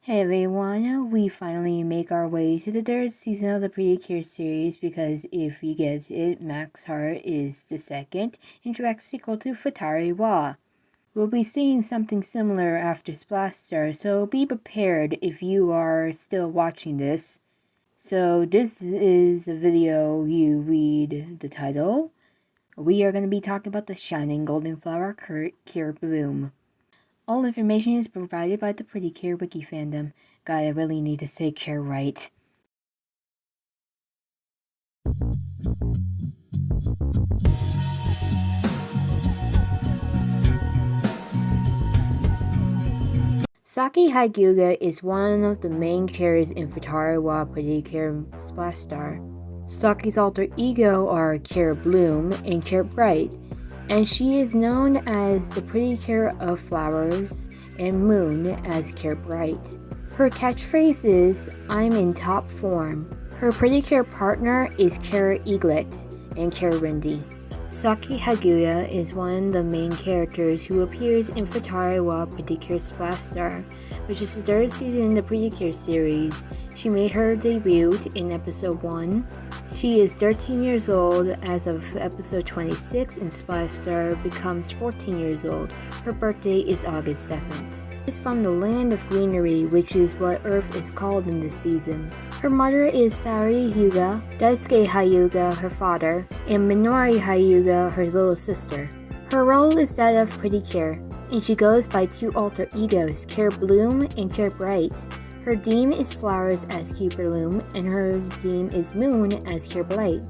Hey everyone, we finally make our way to the third season of the Percure series because if you get it, Max Heart is the second and direct sequel to Futari Wa. We'll be seeing something similar after Splash Star, so be prepared if you are still watching this. So this is a video you read the title. We are going to be talking about the Shining Golden Flower Cure Bloom. All information is provided by the Percure wiki fandom. God, I really need to say Cure right. Saki Hyuuga is one of the main characters in Futari Wa Percure Splash Star. Saki's alter ego are Cure Bloom and Cure Bright, and she is known as the Percure of Flowers and Moon as Cure Bright. Her catchphrase is, "I'm in top form." Her Percure partner is Cure Eaglet and Cure Rindy. Saki Hyuuga is one of the main characters who appears in Futari Wa Percure Splash Star, which is the third season in the Percure series. She made her debut in episode 1. She is 13 years old as of episode 26, and Splash Star becomes 14 years old. Her birthday is August 7th. She's from the Land of Greenery, which is what Earth is called in this season. Her mother is Saki Hyuuga, Daisuke Hyuuga, her father, and Minori Hyuuga, her little sister. Her role is that of Percure, and she goes by two alter egos, Cure Bloom and Cure Bright. Her theme is Flowers as Cure Bloom, and her theme is Moon as Cure Bright.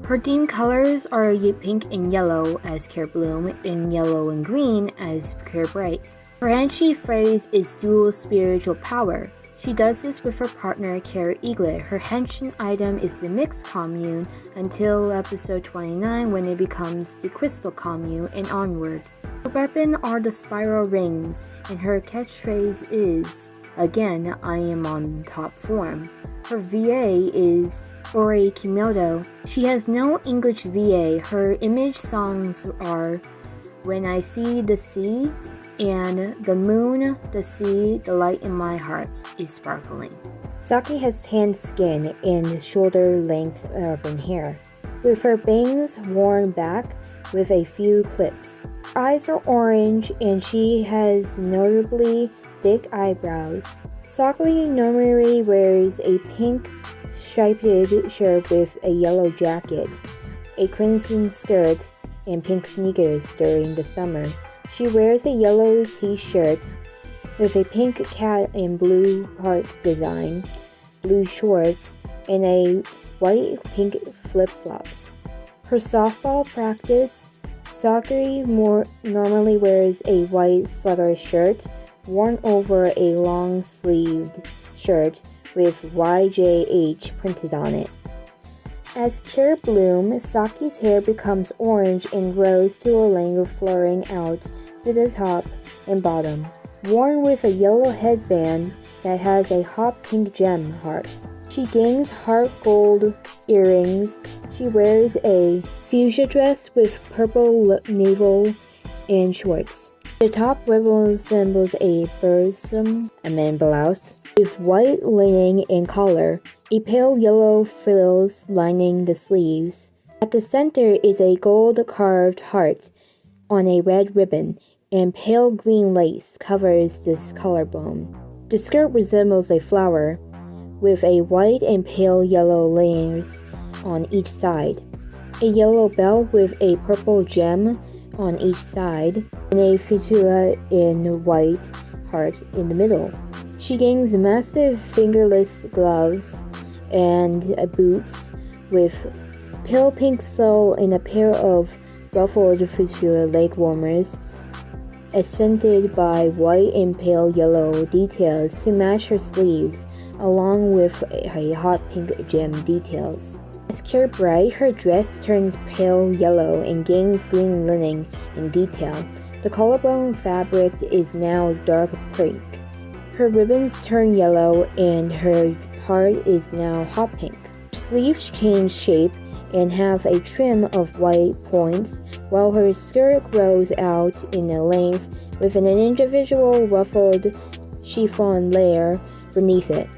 Her theme colors are pink and yellow as Cure Bloom, and yellow and green as Cure Bright. Her Henshi phrase is dual spiritual power. She does this with her partner Cure Eaglet. Her henshin item is the Mixed Commune until episode 29 when it becomes the Crystal Commune and onward. Her weapon are the Spiral Rings, and her catchphrase is, "Again, I am on top form." Her VA is Ori Kimoto. She has no English VA. Her image songs are "When I See the Sea" and "The Moon, the Sea, the Light in My Heart is Sparkling." Saki has tan skin and shoulder-length urban hair, with her bangs worn back with a few clips. Her eyes are orange and she has notably thick eyebrows. Saki normally wears a pink striped shirt with a yellow jacket, a crimson skirt, and pink sneakers during the summer. She wears a yellow t-shirt with a pink cat and blue hearts design, blue shorts, and a white-pink flip-flops. Her softball practice, Saki normally wears a white sweater shirt worn over a long-sleeved shirt with YJH printed on it. As Cure Bloom, Saki's hair becomes orange and grows to a length flowing out to the top and bottom, worn with a yellow headband that has a hot pink gem heart. She gains heart gold earrings. She wears a fuchsia dress with purple navel and shorts. The top resembles a bursum, a man blouse, with white lining and collar, a pale yellow frills lining the sleeves. At the center is a gold-carved heart on a red ribbon, and pale green lace covers this collarbone. The skirt resembles a flower, with a white and pale yellow layers on each side, a yellow belt with a purple gem on each side, and a fuchsia in white heart in the middle. She gains massive fingerless gloves and boots with pale pink sole and a pair of ruffled fuchsia leg warmers, accented by white and pale yellow details to match her sleeves, along with a hot pink gem details. As Cure Bright, her dress turns pale yellow and gains green lining in detail. The collarbone fabric is now dark pink. Her ribbons turn yellow and her heart is now hot pink. Her sleeves change shape and have a trim of white points, while her skirt grows out in a length with an individual ruffled chiffon layer beneath it.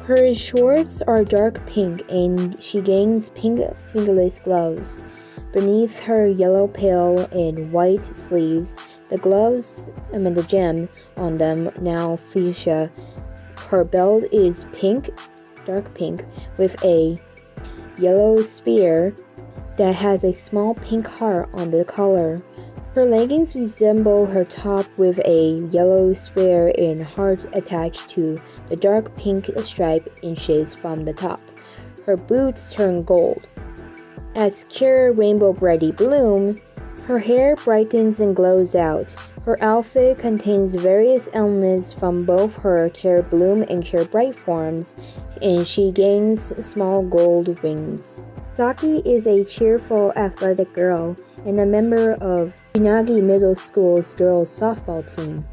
Her shorts are dark pink and she gains pink fingerless gloves. Beneath her yellow pale and white sleeves, the gloves, the gem on them now fuchsia. Her belt is pink, dark pink, with a yellow spear that has a small pink heart on the collar. Her leggings resemble her top with a yellow spear and heart attached to the dark pink stripe inches from the top. Her boots turn gold. As Cure Rainbow Brighty bloom, her hair brightens and glows out. Her outfit contains various elements from both her Cure Bloom and Cure Bright forms, and she gains small gold wings. Saki is a cheerful, athletic girl and a member of Unagi Middle School's girls' softball team.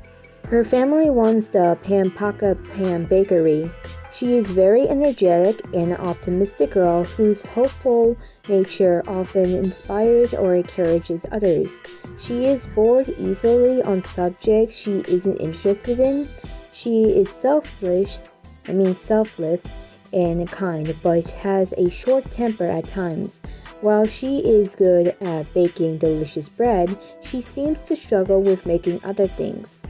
Her family runs the Pampaka Pan Bakery. She is very energetic and optimistic girl whose hopeful nature often inspires or encourages others. She is bored easily on subjects she isn't interested in. She is selfless and kind, but has a short temper at times. While she is good at baking delicious bread, she seems to struggle with making other things.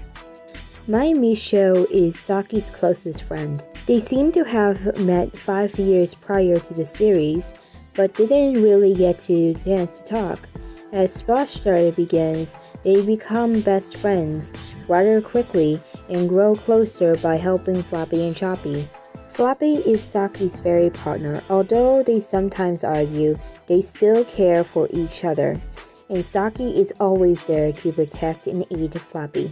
Mai Misho is Saki's closest friend. They seem to have met 5 years prior to the series, but didn't really get a chance to talk. As Splash Star begins, they become best friends rather quickly and grow closer by helping Floppy and Choppy. Floppy is Saki's fairy partner. Although they sometimes argue, they still care for each other, and Saki is always there to protect and aid Floppy.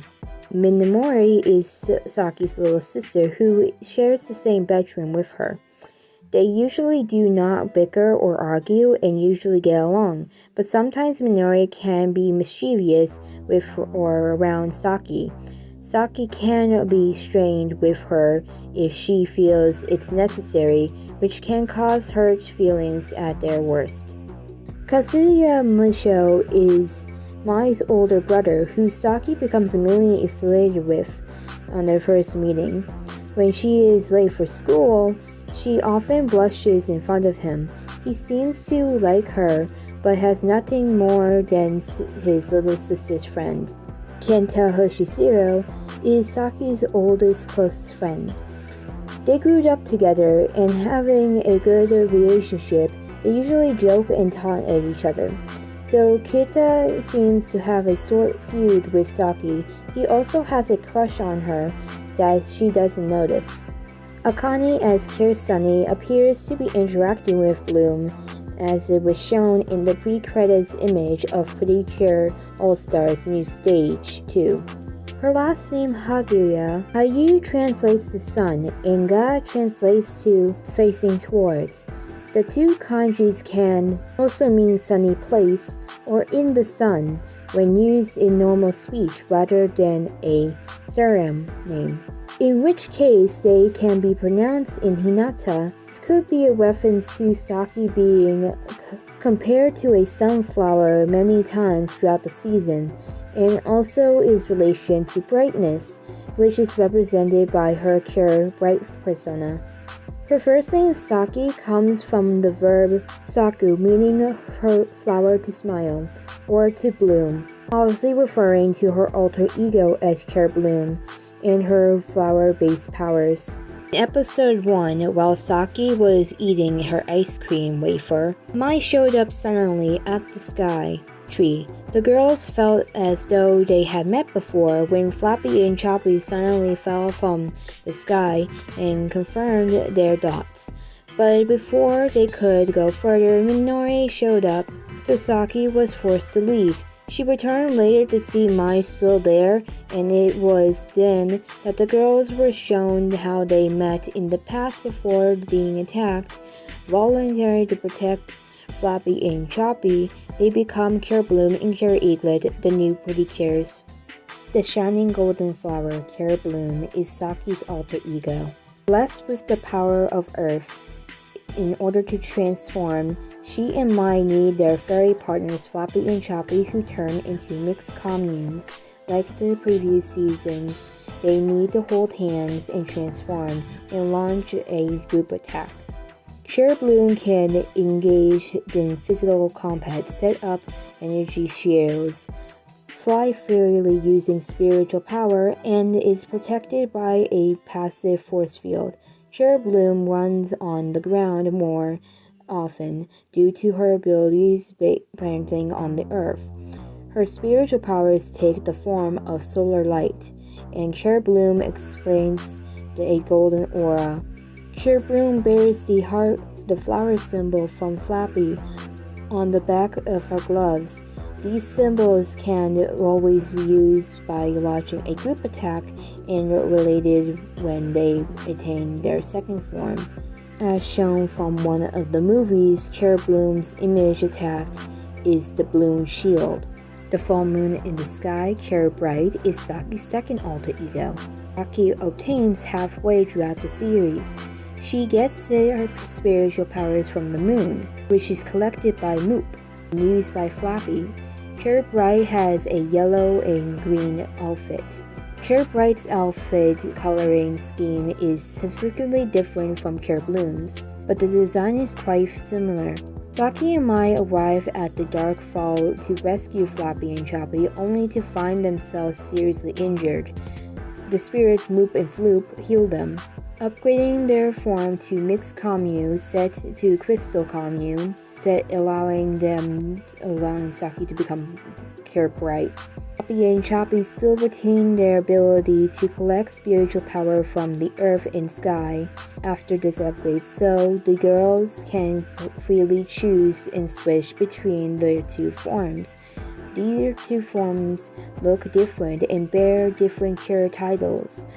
Minamori is Saki's little sister who shares the same bedroom with her. They usually do not bicker or argue and usually get along, but sometimes Minori can be mischievous with or around Saki. Saki can be strained with her if she feels it's necessary, which can cause hurt feelings at their worst. Kazuya Musho is Mai's older brother, who Saki becomes immediately affiliated with on their first meeting. When she is late for school, she often blushes in front of him. He seems to like her, but has nothing more than his little sister's friend. Kenta Hoshizuro is Saki's oldest close friend. They grew up together and having a good relationship, they usually joke and taunt at each other. Though Kita seems to have a short feud with Saki, he also has a crush on her that she doesn't notice. Akane as Cure Sunny appears to be interacting with Bloom, as it was shown in the pre-credits image of Pretty Cure All-Stars New Stage 2. Her last name Haguya. Hayu translates to sun, and Ga translates to facing towards. The two kanjis can also mean sunny place or in the sun when used in normal speech rather than a serum name, in which case they can be pronounced in Hinata. This could be a reference to Saki being compared to a sunflower many times throughout the season, and also is relation to brightness, which is represented by her Cure Bright persona. Her first name Saki comes from the verb saku, meaning her flower to smile or to bloom, obviously referring to her alter ego as Cure Bloom and her flower-based powers. In episode 1, while Saki was eating her ice cream wafer, Mai showed up suddenly at the sky tree. The girls felt as though they had met before when Floppy and Choppy suddenly fell from the sky and confirmed their thoughts. But before they could go further, Minori showed up, so Saki was forced to leave. She returned later to see Mai still there, and it was then that the girls were shown how they met in the past before being attacked. Voluntary to protect Floppy and Choppy, they become Cure Bloom and Cure Eaglet, the new Pretty Cures. The shining golden flower, Cure Bloom, is Saki's alter ego. Blessed with the power of Earth, in order to transform, she and Mai need their fairy partners Floppy and Choppy, who turn into mixed communes Like the previous seasons, they need to hold hands and transform and launch a group attack. Pure Bloom can engage in physical combat, set up energy shields, fly freely using spiritual power, and is protected by a passive force field. Pure Bloom runs on the ground more often due to her abilities planting on the earth. Her spiritual powers take the form of solar light, and Pure Bloom explains a golden aura. Pure Bloom bears the flower symbol from Flappy on the back of her gloves. These symbols can always be used by launching a group attack and related when they attain their second form. As shown from one of the movies, Pure Bloom's image attack is the Bloom Shield. The full moon in the sky, Pure Bright, is Saki's second alter ego. Saki obtains halfway throughout the series. She gets her spiritual powers from the moon, which is collected by Moop, used by Flappy. Pure Bright has a yellow and green outfit. Pure Bright's outfit coloring scheme is significantly different from Pure Bloom's, but the design is quite similar. Saki and Mai arrive at the Dark Fall to rescue Flappy and Choppy, only to find themselves seriously injured. The spirits Moop and Floop heal them. Upgrading their form to Mixed Commune set to Crystal Commune, allowing Saki to become Pure Bright. Choppy and Choppy still retain their ability to collect spiritual power from the earth and sky after this upgrade, so the girls can freely choose and switch between their two forms. These two forms look different and bear different cure titles,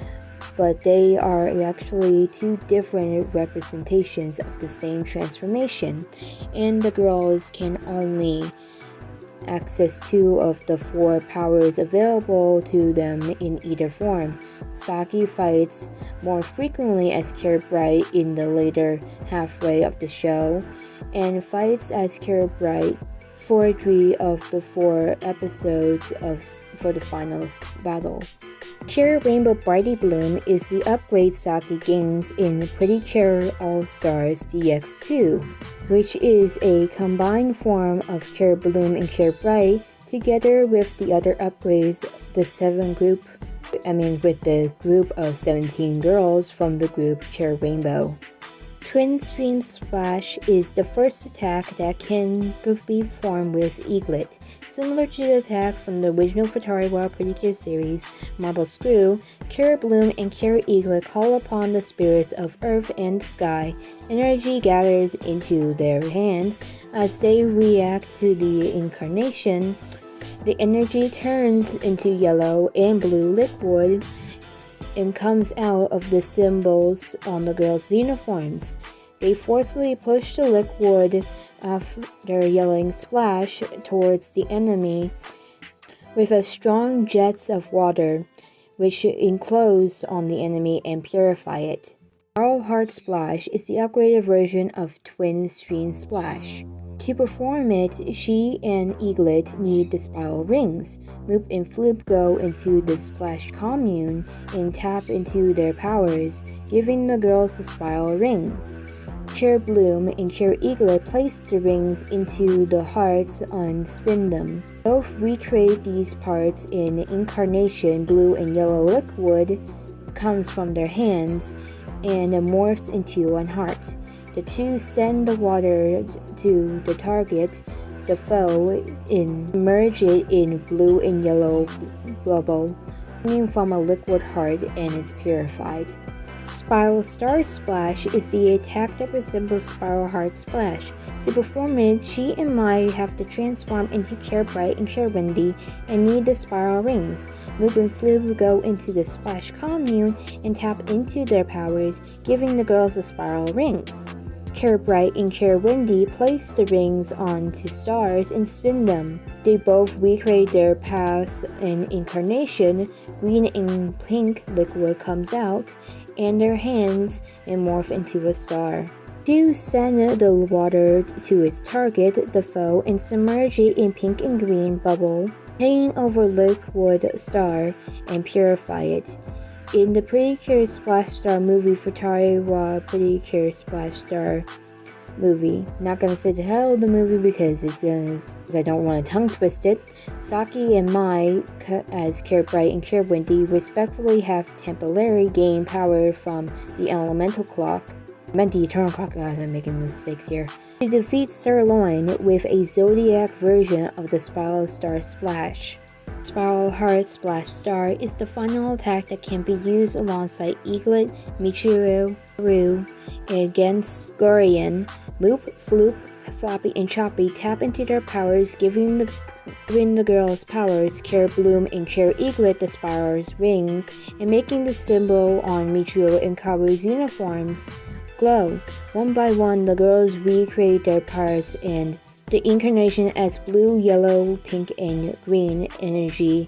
but they are actually two different representations of the same transformation, and the girls can only access 2 of the 4 powers available to them in either form. Saki fights more frequently as Pure Bright in the later halfway of the show, and fights as Pure Bright for 3 of the 4 episodes for the final battle. Pure Rainbow Brighty Bloom is the upgrade Saki gains in Percure All-Stars DX2, which is a combined form of Pure Bloom and Pure Bright, together with the other upgrades, with the group of 17 girls from the group Pure Rainbow. Twin Stream Splash is the first attack that can be performed with Eaglet. Similar to the attack from the original Futariwa Percure series, Marble Screw, Pure Bloom and Pure Eaglet call upon the spirits of Earth and Sky. Energy gathers into their hands as they react to the incarnation. The energy turns into yellow and blue liquid and comes out of the symbols on the girls' uniforms. They forcefully push the liquid after yelling splash towards the enemy with a strong jets of water, which enclose on the enemy and purify it. Spiral Heart Splash is the upgraded version of Twin Stream Splash. To perform it, she and Eaglet need the spiral rings. Moop and Floop go into the Splash Commune and tap into their powers, giving the girls the spiral rings. Pure Bloom and Pure Eaglet place the rings into the hearts and spin them. Both recreate these parts in incarnation. Blue and yellow liquid comes from their hands and morphs into one heart. The two send the water to the target, the foe, and merge it in blue and yellow bubble, coming from a liquid heart, and it's purified. Spiral Star Splash is the attack that resembles Spiral Heart Splash. To perform it, she and Mai have to transform into Pure Bright and Pure Windy and need the spiral rings. Moop and Floop go into the Splash Commune and tap into their powers, giving the girls the spiral rings. Pure Bright and Pure Windy place the rings onto stars and spin them. They both recreate their paths in incarnation. Green and pink liquid comes out, and their hands and morph into a star. To send the water to its target, the foe, and submerge it in pink and green bubble hanging over liquid star and purify it. In the Percure Splash Star movie, Futari wa Percure Splash Star movie, not gonna say the title of the movie because I don't want to tongue twist it. Saki and Mai, as Cure Bright and Cure Windy, respectively have temporarily gained power from the elemental clock. I meant the eternal clock. I'm making mistakes here. To defeat Sirloin with a zodiac version of the Spiral Star Splash. Spiral Heart Splash Star is the final attack that can be used alongside Eaglet, Michiru, Haru, against Gurion. Moop, Floop, Floppy, and Choppy tap into their powers, giving the girls powers, Cure Bloom and Cure Eaglet the Spiral's rings, and making the symbol on Michiru and Karu's uniforms glow. One by one, the girls recreate their powers, and the incarnation as blue, yellow, pink, and green energy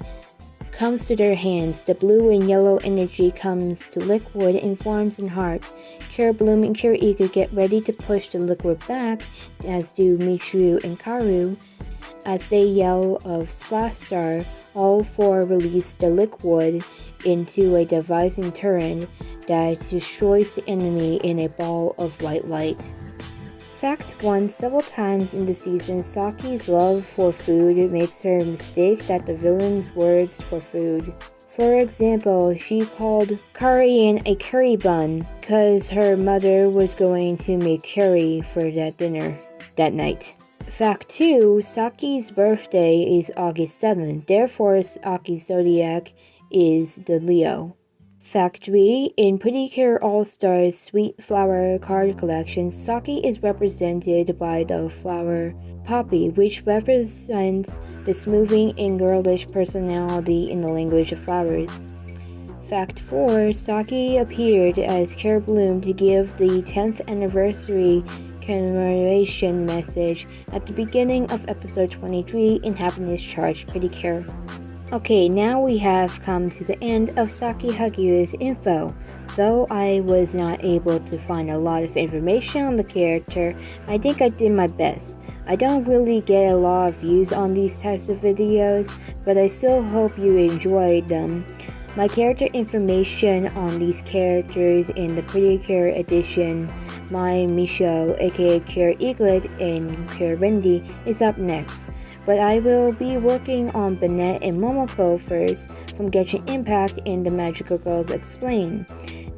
comes to their hands. The blue and yellow energy comes to liquid and forms in heart. Cure Bloom and Cure Eaglet get ready to push the liquid back, as do Michiru and Karu. As they yell of Splash Star, all four release the liquid into a devising turret that destroys the enemy in a ball of white light. Fact 1. Several times in the season, Saki's love for food makes her mistake that the villain's words for food. For example, she called curry a curry bun because her mother was going to make curry for that dinner that night. Fact 2. Saki's birthday is August 7th, therefore Saki's zodiac is the Leo. Fact 3. In Percure All-Stars Sweet Flower card collection, Saki is represented by the flower poppy, which represents the smoothing and girlish personality in the language of flowers. Fact 4. Saki appeared as Cure Bloom to give the 10th anniversary commemoration message at the beginning of episode 23 in Happiness Charged Percure. Okay, now we have come to the end of Saki Hyuuga's info. Though I was not able to find a lot of information on the character, I think I did my best. I don't really get a lot of views on these types of videos, but I still hope you enjoyed them. My character information on these characters in the Percure edition, my Misho aka Cure Eaglet and Cure Windy, is up next. But I will be working on Bennett and Momoko first from Genshin Impact and the Magical Girls Explained.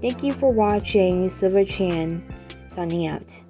Thank you for watching. Silver Chan, signing out.